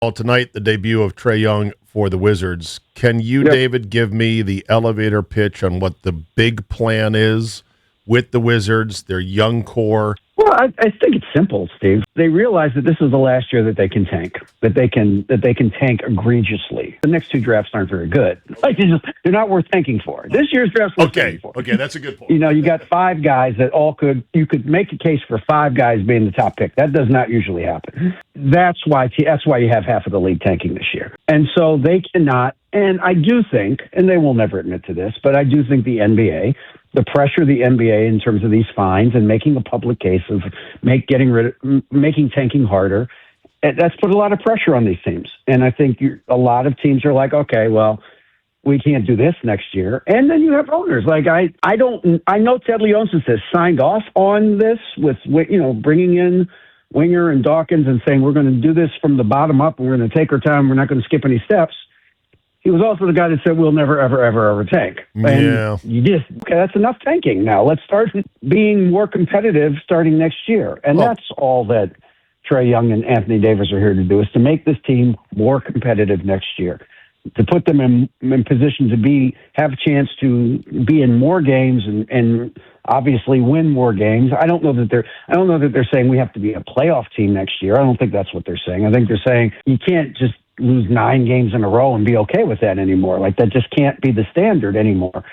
Well, tonight, the debut of Trae Young for the Wizards. Can you, Yep. David, give me the elevator pitch on what the big plan is with the Wizards, their young core? Well, I think it's simple, Steve. They realize that this is the last year that they can tank, that they can tank egregiously. The next two drafts aren't very good. Like they're not worth tanking for. This year's draft's worth tanking for. Okay, that's a good point. You got five guys that you could make a case for five guys being the top pick. That does not usually happen. That's why you have half of the league tanking this year. And so they cannot, and I do think, and they will never admit to this, but I do think the NBA, the pressure of the NBA in terms of these fines and making a public case of making tanking harder, that's put a lot of pressure on these teams. And I think a lot of teams are like, okay, well, we can't do this next year. And then you have owners like I know Ted Leonsis has signed off on this with bringing in Winger and Dawkins and saying we're going to do this from the bottom up and we're going to take our time. We're not going to skip any steps. He was also the guy that said we'll never, ever, ever, ever tank. And Yeah. that's enough tanking now. Let's start being more competitive starting next year. And that's all that Trae Young and Anthony Davis are here to do, is to make this team more competitive next year, to put them in position to have a chance to be in more games and obviously win more games. I don't know that they're saying we have to be a playoff team next year. I don't think that's what they're saying. I think they're saying you can't just lose 9 games in a row and be okay with that anymore. Like, that just can't be the standard anymore.